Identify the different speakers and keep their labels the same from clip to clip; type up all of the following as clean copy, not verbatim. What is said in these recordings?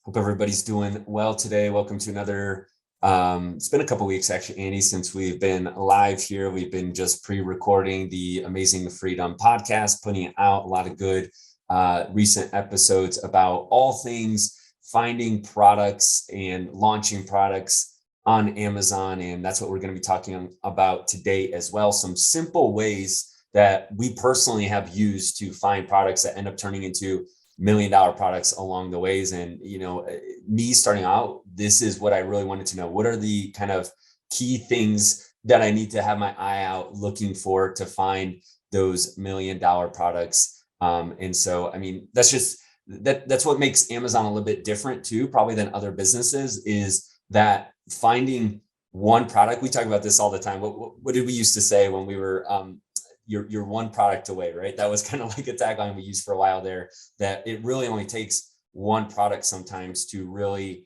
Speaker 1: Hope everybody's doing well today. Welcome to another, it's been a couple weeks actually, Andy, since we've been live here. We've been just pre-recording the Amazing Freedom podcast, putting out a lot of good recent episodes about all things finding products and launching products on Amazon. And that's what we're going to be talking about today as well. Some simple ways that we personally have used to find products that end up turning into $1 million products along the ways. And, me starting out, this is what I really wanted to know. What are the kind of key things that I need to have my eye out looking for to find those $1 million products? And so, that's what makes Amazon a little bit different too, probably than other businesses, is that finding one product. We talk about this all the time. What did we used to say when we were, you're one product away, right? That was kind of like a tagline we used for a while there, that it really only takes one product sometimes to really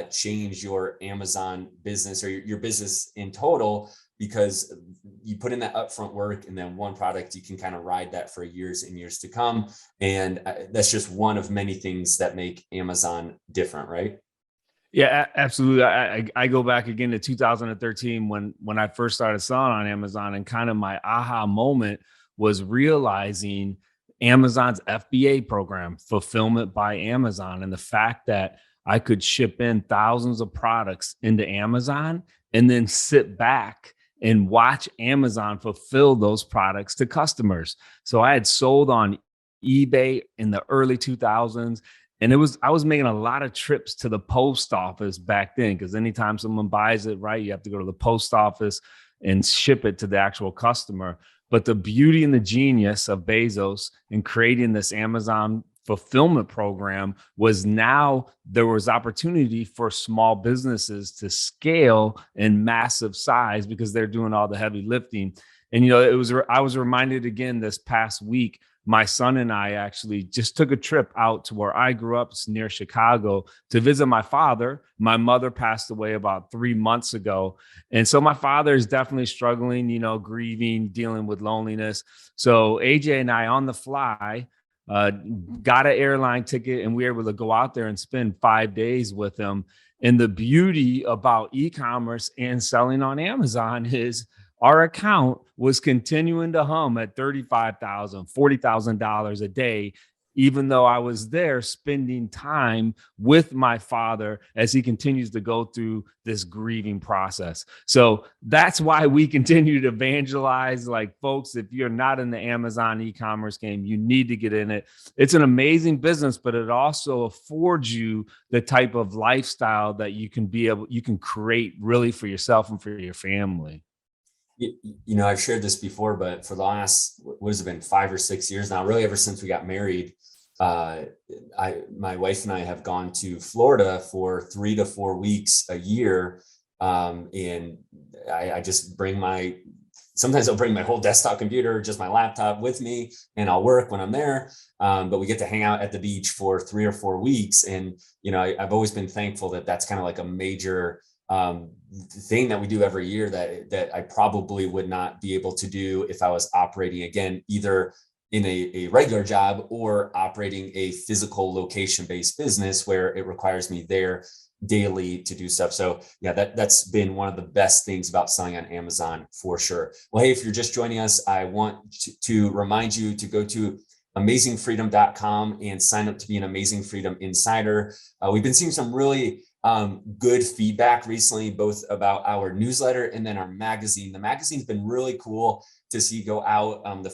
Speaker 1: change your Amazon business or your business in total, because you put in that upfront work and then one product, you can kind of ride that for years and years to come. And that's just one of many things that make Amazon different, right?
Speaker 2: Yeah, absolutely. I go back again to 2013 when I first started selling on Amazon, and kind of my aha moment was realizing Amazon's FBA program, Fulfillment by Amazon, and the fact that I could ship in thousands of products into Amazon and then sit back and watch Amazon fulfill those products to customers. So I had sold on eBay in the early 2000s. And I was making a lot of trips to the post office back then, because anytime someone buys it, right, you have to go to the post office and ship it to the actual customer. But the beauty and the genius of Bezos in creating this Amazon fulfillment program was now there was opportunity for small businesses to scale in massive size because they're doing all the heavy lifting. And, I was reminded again this past week. My son and I actually just took a trip out to where I grew up. It's near Chicago, to visit my father. My mother passed away about 3 months ago. And so my father is definitely struggling, grieving, dealing with loneliness. So AJ and I on the fly got an airline ticket, and we were able to go out there and spend 5 days with him. And the beauty about e-commerce and selling on Amazon is our account was continuing to hum at $35,000, $40,000 a day, even though I was there spending time with my father as he continues to go through this grieving process. So that's why we continue to evangelize. Like, folks, if you're not in the Amazon e-commerce game, you need to get in it. It's an amazing business, but it also affords you the type of lifestyle that you can create really for yourself and for your family.
Speaker 1: I've shared this before, but for the last, what has it been, 5 or 6 years now, really ever since we got married, my wife and I have gone to Florida for 3 to 4 weeks a year. And I just sometimes I'll bring my whole desktop computer, just my laptop with me, and I'll work when I'm there. But we get to hang out at the beach for 3 or 4 weeks. And, I've always been thankful that that's kind of like a major thing that we do every year that I probably would not be able to do if I was operating, again, either in a regular job or operating a physical location-based business where it requires me there daily to do stuff. So yeah, that's been one of the best things about selling on Amazon for sure. Well, hey, if you're just joining us, I want to remind you to go to amazingfreedom.com and sign up to be an Amazing Freedom Insider. We've been seeing some really good feedback recently, both about our newsletter and then our magazine. The magazine's been really cool to see go out. The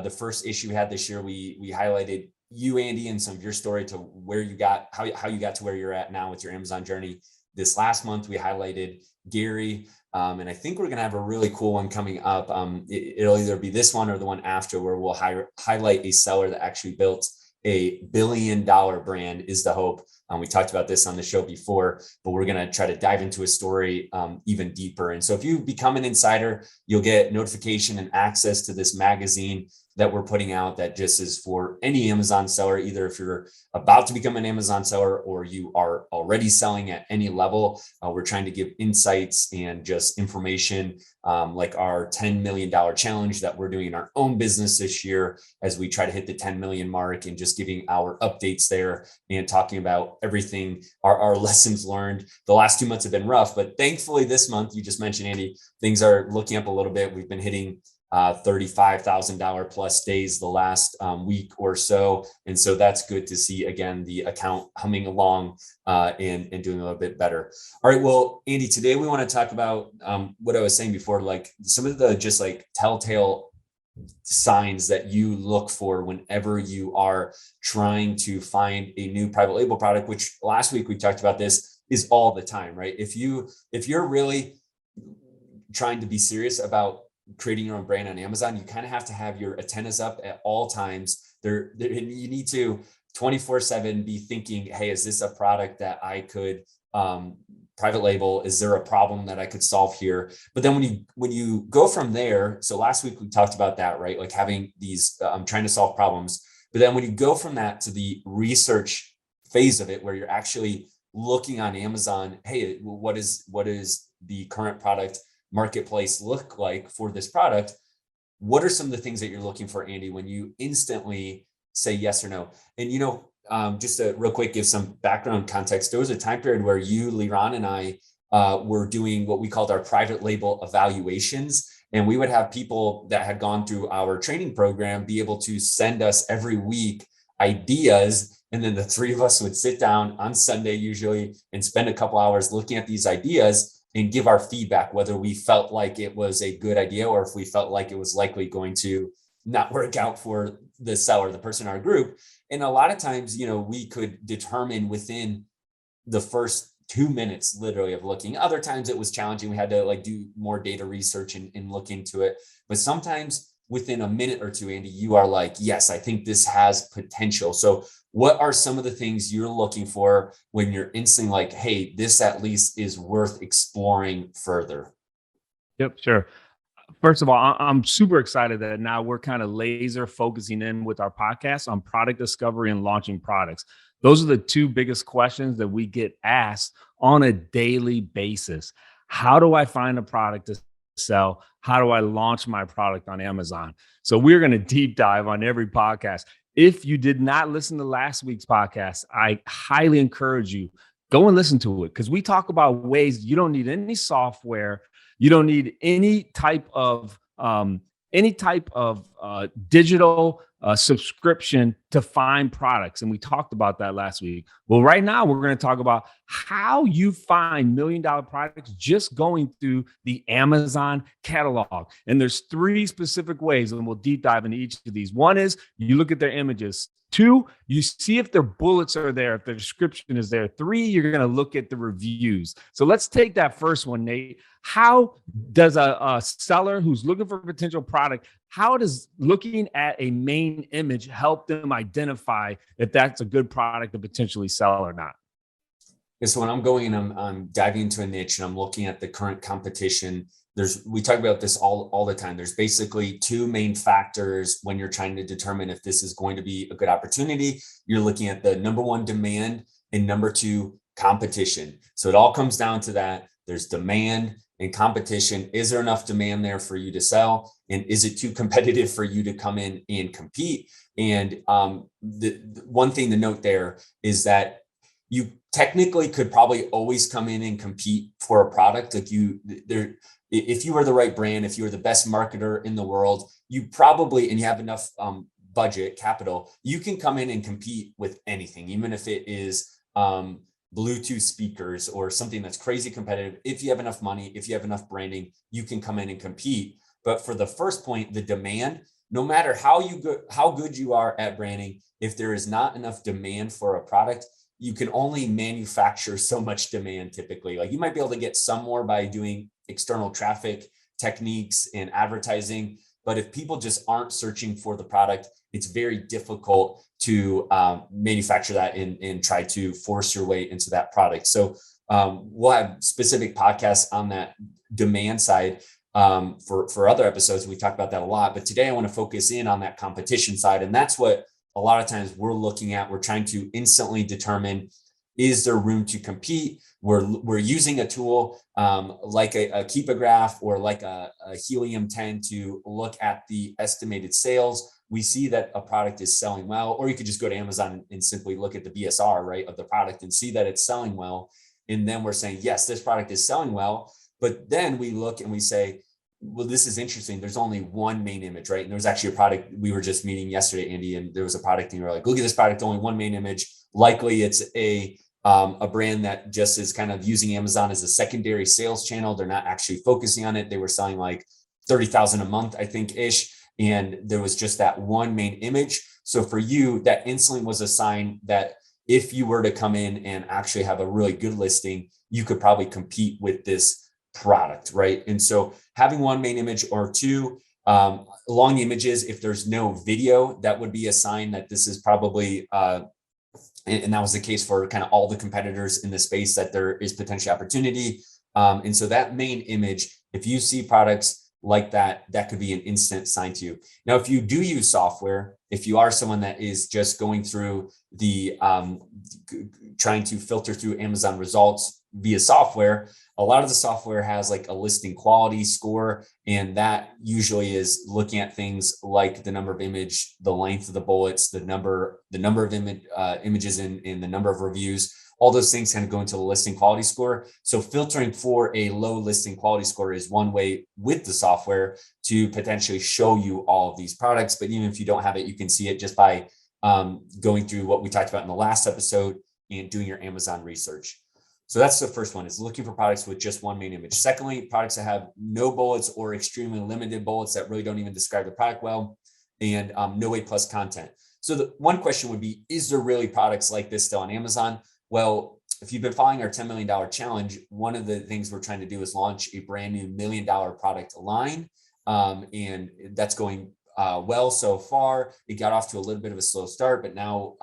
Speaker 1: first issue we had this year, we highlighted you, Andy, and some of your story to where you got, how you got to where you're at now with your Amazon journey. This last month, we highlighted Gary. And I think we're going to have a really cool one coming up. It'll either be this one or the one after, where we'll highlight a seller that actually built a $1 billion brand, is the hope. We talked about this on the show before, but we're going to try to dive into a story even deeper. And so if you become an insider, you'll get notification and access to this magazine that we're putting out that just is for any Amazon seller, either if you're about to become an Amazon seller or you are already selling at any level. We're trying to give insights and just information like our $10 million challenge that we're doing in our own business this year as we try to hit the 10 million mark, and just giving our updates there and talking about everything, our lessons learned. The last 2 months have been rough, but thankfully this month, you just mentioned, Andy, things are looking up a little bit. We've been hitting $35,000 plus days the last week or so. And so that's good to see, again, the account humming along and doing a little bit better. All right, well, Andy, today we want to talk about what I was saying before, like some of the just like telltale signs that you look for whenever you are trying to find a new private label product, which last week we talked about this, is all the time, right? If you're really trying to be serious about creating your own brand on Amazon, you kind of have to have your antennas up at all times. You need to 24/7 be thinking, hey, is this a product that I could private label? Is there a problem that I could solve here? But then when you go from there, so last week we talked about that, right? Like having these, trying to solve problems. But then when you go from that to the research phase of it, where you're actually looking on Amazon, hey, what is the current product marketplace look like for this product? What are some of the things that you're looking for, Andy, when you instantly say yes or no? And, just to real quick give some background context, there was a time period where you, Liran, and I were doing what we called our private label evaluations. And we would have people that had gone through our training program be able to send us every week ideas. And then the three of us would sit down on Sunday usually and spend a couple hours looking at these ideas and give our feedback, whether we felt like it was a good idea or if we felt like it was likely going to not work out for the seller, the person in our group. And a lot of times, we could determine within the first 2 minutes, literally, of looking. Other times it was challenging. We had to do more data research and look into it. But sometimes within a minute or two, Andy, you are like, yes, I think this has potential. So what are some of the things you're looking for when you're instantly like, hey, this at least is worth exploring further?
Speaker 2: Yep, sure. First of all, I'm super excited that now we're kind of laser focusing in with our podcast on product discovery and launching products. Those are the two biggest questions that we get asked on a daily basis. How do I find a product to sell? How do I launch my product on Amazon? So we're going to deep dive on every podcast. If you did not listen to last week's podcast, I highly encourage you, go and listen to it, because we talk about ways you don't need any software. You don't need any type of digital subscription to find products. And we talked about that last week. Well, right now we're going to talk about how you find $1 million products just going through the Amazon catalog. And there's 3 specific ways, and we'll deep dive into each of these. One is you look at their images. 2, you see if their bullets are there, if their description is there. 3, you're going to look at the reviews. So let's take that first one, Nate. How does a seller who's looking for a potential product, how does looking at a main image help them identify if that's a good product to potentially sell or not?
Speaker 1: So when I'm going and I'm diving into a niche and I'm looking at the current competition, we talk about this all the time. There's basically 2 main factors when you're trying to determine if this is going to be a good opportunity. You're looking at the number 1, demand, and number 2, competition. So it all comes down to that. There's demand and competition. Is there enough demand there for you to sell? And is it too competitive for you to come in and compete? And the one thing to note there is that you technically could probably always come in and compete for a product. If you were the right brand, if you were the best marketer in the world, you probably, and you have enough budget capital, you can come in and compete with anything, even if it is Bluetooth speakers or something that's crazy competitive. If you have enough money, if you have enough branding, you can come in and compete. But for the first point, the demand, no matter how good you are at branding, if there is not enough demand for a product, you can only manufacture so much demand typically. Like you might be able to get some more by doing external traffic techniques and advertising. But if people just aren't searching for the product, it's very difficult to manufacture that and try to force your way into that product. So we'll have specific podcasts on that demand side for other episodes. We talk about that a lot. But today I want to focus in on that competition side. And that's what a lot of times we're looking at. We're trying to instantly determine, is there room to compete? We're using a tool like a Keep a Graph or like a Helium 10 to look at the estimated sales we see that a product is selling well, or you could just go to Amazon and simply look at the BSR, right, of the product and see that it's selling well. And then we're saying, yes, this product is selling well. But then we look and we say, well, this is interesting. There's only one main image, right? And there was actually a product we were just meeting yesterday, Andy, and there was a product and you were like, look at this product, only one main image. Likely it's a brand that just is kind of using Amazon as a secondary sales channel. They're not actually focusing on it. They were selling like 30,000 a month, I think, ish. And there was just that one main image. So for you, that instantly was a sign that if you were to come in and actually have a really good listing, you could probably compete with this product, right? And so having one main image or two, along the images, if there's no video, that would be a sign that this is probably, and that was the case for kind of all the competitors in the space, that there is potential opportunity. And so that main image, if you see products like that, that could be an instant sign to you. Now, if you do use software, if you are someone that is just going through the trying to filter through Amazon results via software, a lot of the software has like a listing quality score, and that usually is looking at things like the number of image, the length of the bullets, the number of images in the number of reviews. All those things kind of go into the listing quality score. So filtering for a low listing quality score is one way with the software to potentially show you all of these products. But even if you don't have it, you can see it just by going through what we talked about in the last episode and doing your Amazon research. So that's the first one, is looking for products with just one main image. Secondly, products that have no bullets or extremely limited bullets that really don't even describe the product well, and no A+ content. So the one question would be, is there really products like this still on Amazon? Well, if you've been following our $10 million challenge, one of the things we're trying to do is launch a brand new $1 million product line. And that's going well so far. It got off to a little bit of a slow start, but now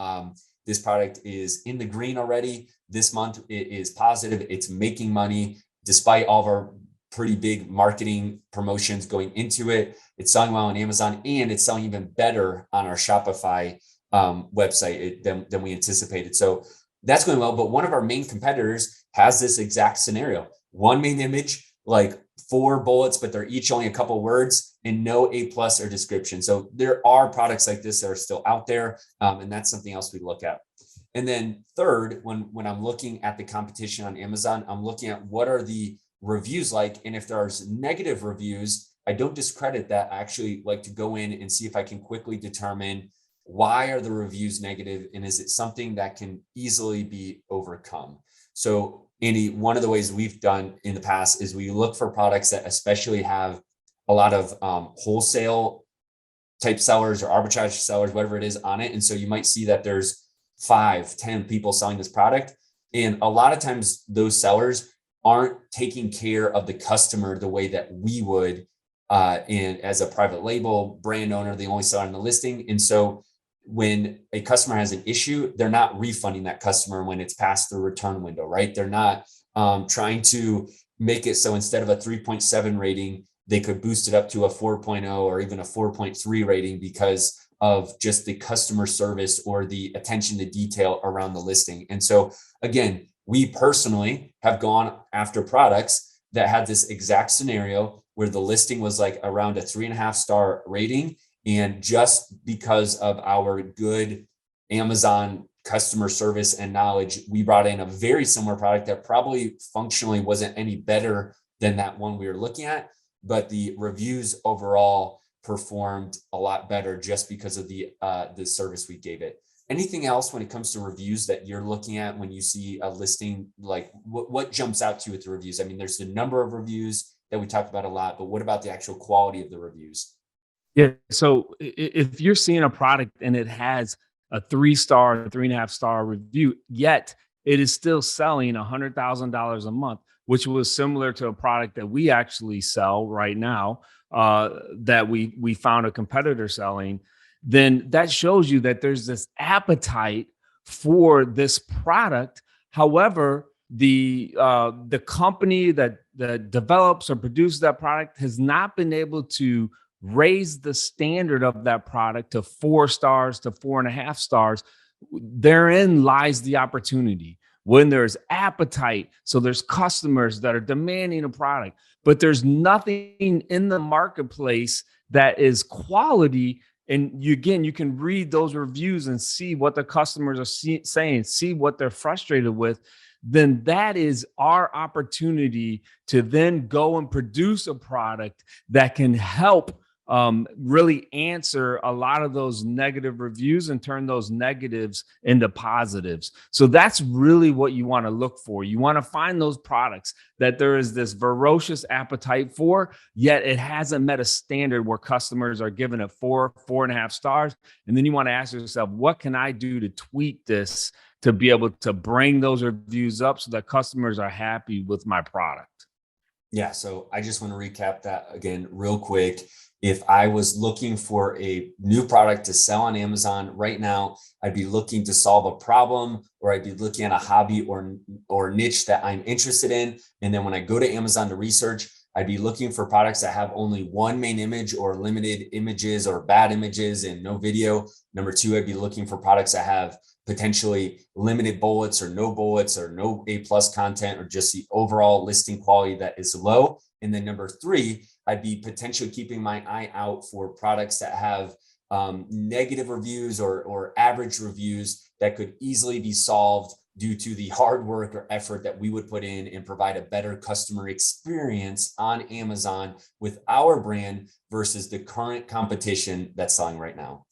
Speaker 1: this product is in the green already. This month it is positive. It's making money despite all of our pretty big marketing promotions going into it. It's selling well on Amazon, and it's selling even better on our Shopify website than we anticipated. So that's going well. But one of our main competitors has this exact scenario. One main image, like 4 bullets, but they're each only a couple words and no A+ or description. So there are products like this that are still out there. And that's something else we look at. And then third, when I'm looking at the competition on Amazon, I'm looking at what are the reviews like. And if there's negative reviews, I don't discredit that. I actually like to go in and see if I can quickly determine, why are the reviews negative, and is it something that can easily be overcome? So Andy, one of the ways we've done in the past is we look for products that especially have a lot of wholesale type sellers or arbitrage sellers, whatever it is, on it. And so you might see that there's 5, 10 people selling this product. And a lot of times those sellers aren't taking care of the customer the way that we would, and as a private label brand owner, they only sell on the listing. And so when a customer has an issue, they're not refunding that customer when it's past the return window, right? They're not trying to make it so instead of a 3.7 rating, they could boost it up to a 4.0 or even a 4.3 rating because of just the customer service or the attention to detail around the listing. And so again, we personally have gone after products that had this exact scenario where the listing was like around a 3.5 star rating. And just because of our good Amazon customer service and knowledge, we brought in a very similar product that probably functionally wasn't any better than that one we were looking at, but the reviews overall performed a lot better just because of the service we gave it. Anything else when it comes to reviews that you're looking at when you see a listing? Like what jumps out to you with the reviews? I mean, there's the number of reviews that we talked about a lot, but what about the actual quality of the reviews?
Speaker 2: Yeah. So if you're seeing a product and it has a 3-star, 3.5-star review, yet it is still selling $100,000 a month, which was similar to a product that we actually sell right now, that we found a competitor selling, then that shows you that there's this appetite for this product. However, the company that develops or produces that product has not been able to raise the standard of that product to 4 stars to 4.5 stars. Therein lies the opportunity. When there's appetite, so there's customers that are demanding a product, but there's nothing in the marketplace that is quality and you can read those reviews and see what the customers are saying, see what they're frustrated with, then that is our opportunity to then go and produce a product that can help really answer a lot of those negative reviews and turn those negatives into positives. So that's really what you want to look for. You want to find those products that there is this ferocious appetite for, yet it hasn't met a standard where customers are giving it 4.5 stars. And then you want to ask yourself, what can I do to tweak this to be able to bring those reviews up so that customers are happy with my product?
Speaker 1: Yeah. So I just want to recap that again real quick. If I was looking for a new product to sell on Amazon right now, I'd be looking to solve a problem, or I'd be looking at a hobby or niche that I'm interested in. And then when I go to Amazon to research, I'd be looking for products that have only one main image or limited images or bad images and no video. Number two, I'd be looking for products that have potentially limited bullets or no A+ content, or just the overall listing quality that is low. And then number three, I'd be potentially keeping my eye out for products that have negative reviews or average reviews that could easily be solved due to the hard work or effort that we would put in and provide a better customer experience on Amazon with our brand versus the current competition that's selling right now.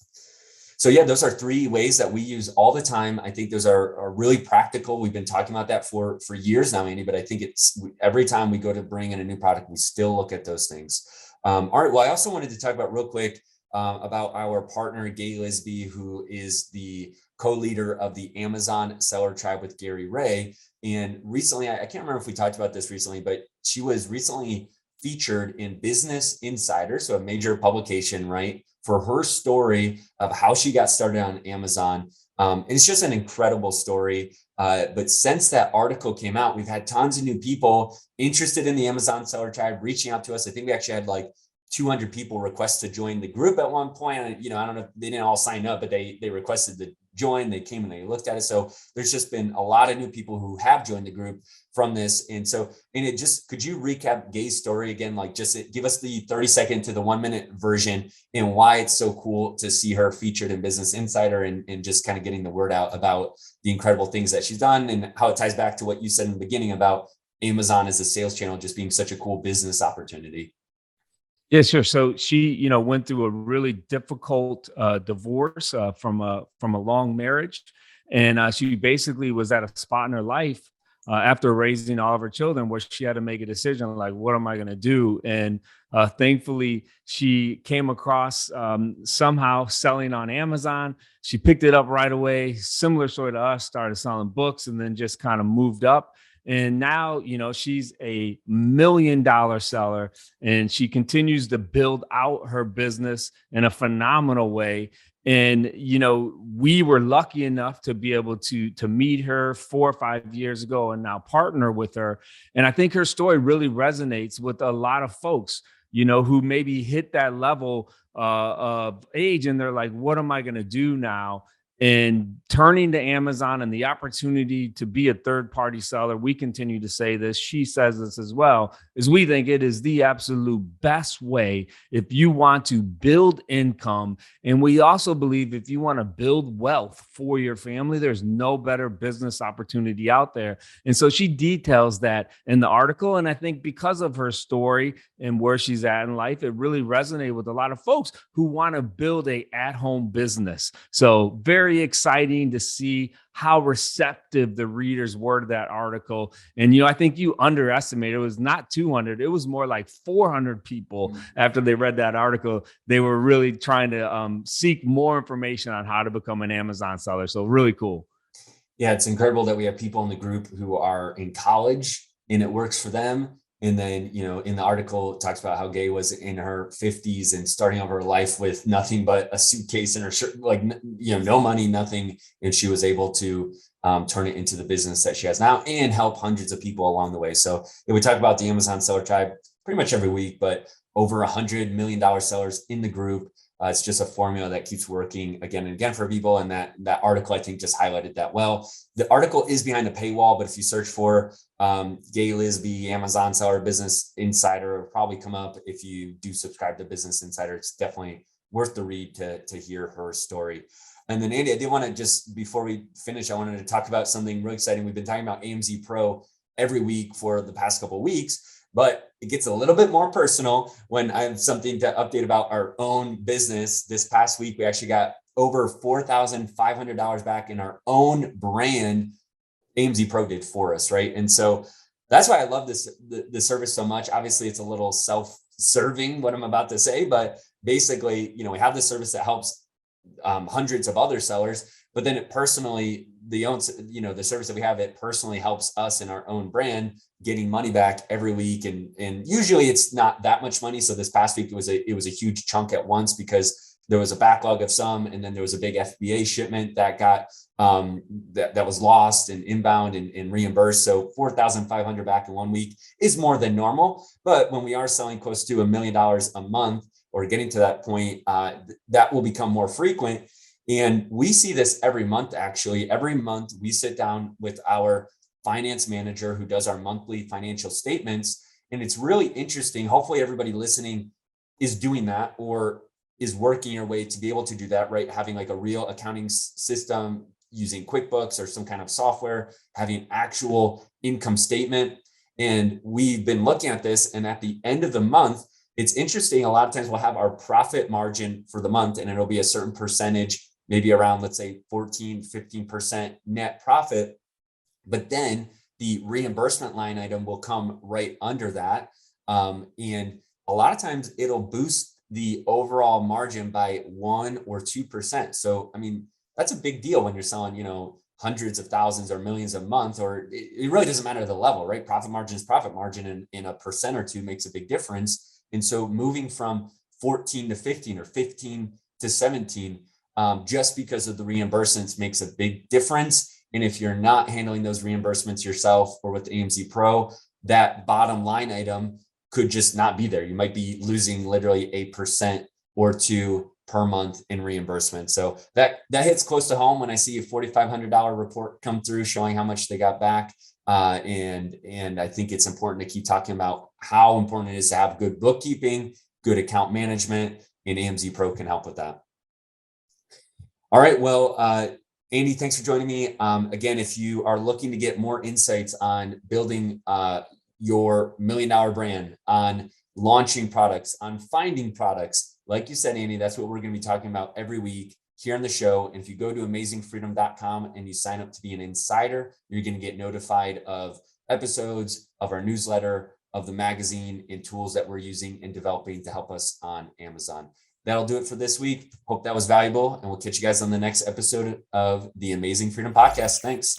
Speaker 1: So yeah, those are three ways that we use all the time. I think those are really practical. We've been talking about that for years now, Andy, but I think it's every time we go to bring in a new product, we still look at those things. All right. Well, I also wanted to talk about real quick about our partner, Gay Lisby, who is the co-leader of the Amazon Seller Tribe with Gary Ray. And recently, I can't remember if we talked about this recently, but she was recently featured in Business Insider, so a major publication, right, for her story of how she got started on Amazon. And it's just an incredible story. But since that article came out, we've had tons of new people interested in the Amazon Seller Tribe reaching out to us. I think we actually had like 200 people request to join the group at one point. I don't know if they didn't all sign up, but they requested to join. They came and they looked at it. So there's just been a lot of new people who have joined the group from this. And could you recap Gay's story again? Like, just give us the 30-second to the 1-minute version and why it's so cool to see her featured in Business Insider, and just kind of getting the word out about the incredible things that she's done and how it ties back to what you said in the beginning about Amazon as a sales channel just being such a cool business opportunity.
Speaker 2: Yeah, sure. So she, went through a really difficult divorce from a long marriage, and she basically was at a spot in her life after raising all of her children where she had to make a decision, like, what am I going to do? And thankfully, she came across somehow selling on Amazon. She picked it up right away. Similar story to us, started selling books, and then just kind of moved up. And now, she's a $1 million seller, and she continues to build out her business in a phenomenal way. And, we were lucky enough to be able to meet her 4 or 5 years ago and now partner with her. And I think her story really resonates with a lot of folks, who maybe hit that level of age and they're like, what am I going to do now? And turning to Amazon and the opportunity to be a third-party seller, we continue to say this, she says this as well, is we think it is the absolute best way if you want to build income. And we also believe if you want to build wealth for your family, there's no better business opportunity out there. And so she details that in the article. And I think because of her story and where she's at in life, it really resonated with a lot of folks who want to build a at-home business. So very exciting to see how receptive the readers were to that article. And, I think you underestimated, it was not 200, it was more like 400 people after they read that article. They were really trying to seek more information on how to become an Amazon seller. So really cool.
Speaker 1: Yeah, it's incredible that we have people in the group who are in college and it works for them. And then, in the article, it talks about how Gay was in her 50s and starting over her life with nothing but a suitcase in her shirt, like, no money, nothing. And she was able to turn it into the business that she has now and help hundreds of people along the way. So we talk about the Amazon Seller Tribe pretty much every week, but over $100 million sellers in the group. It's just a formula that keeps working again and again for people. And that article, I think, just highlighted that well. The article is behind a paywall, but if you search for Gay Lisby, Amazon Seller Business Insider, it'll probably come up. If you do subscribe to Business Insider, it's definitely worth the read to hear her story. And then Andy, I did want to just, before we finish, I wanted to talk about something really exciting. We've been talking about AMZPro every week for the past couple of weeks, but it gets a little bit more personal when I have something to update about our own business. This past week, we actually got over $4,500 back in our own brand. AMZPro did for us, right? And so that's why I love the service so much. Obviously, it's a little self-serving what I'm about to say, but basically, we have this service that helps hundreds of other sellers, but then it personally, the service that we have, it personally helps us in our own brand getting money back every week. And usually it's not that much money. So this past week, it was a huge chunk at once because there was a backlog of some, and then there was a big FBA shipment that got that was lost and inbound and reimbursed. So 4,500 back in 1 week is more than normal. But when we are selling close to $1 million a month, or getting to that point, that will become more frequent. And we see this every month. Actually, every month we sit down with our finance manager who does our monthly financial statements, and it's really interesting. Hopefully, everybody listening is doing that or is working your way to be able to do that, right? Having like a real accounting system using QuickBooks or some kind of software, having actual income statement. And we've been looking at this, and at the end of the month, it's interesting. A lot of times we'll have our profit margin for the month, and it'll be a certain percentage, maybe around, let's say 14, 15% net profit. But then the reimbursement line item will come right under that. And a lot of times it'll boost the overall margin by 1 or 2%. So, I mean, that's a big deal when you're selling, hundreds of thousands or millions a month, or it really doesn't matter the level, right? Profit margin is profit margin, and in a percent or two makes a big difference. And so moving from 14 to 15 or 15 to 17, just because of the reimbursements makes a big difference. And if you're not handling those reimbursements yourself or with AMZPro, that bottom line item could just not be there. You might be losing literally 1% or 2% per month in reimbursement. So that hits close to home when I see a $4,500 report come through showing how much they got back. And I think it's important to keep talking about how important it is to have good bookkeeping, good account management, and AMZPro can help with that. All right. Well, Andy, thanks for joining me. Again, if you are looking to get more insights on building your $1 million brand, on launching products, on finding products, like you said, Andy, that's what we're going to be talking about every week here on the show. And if you go to amazingfreedom.com and you sign up to be an insider, you're going to get notified of episodes of our newsletter, of the magazine, and tools that we're using and developing to help us on Amazon. That'll do it for this week. Hope that was valuable, and we'll catch you guys on the next episode of the Amazing Freedom Podcast. Thanks.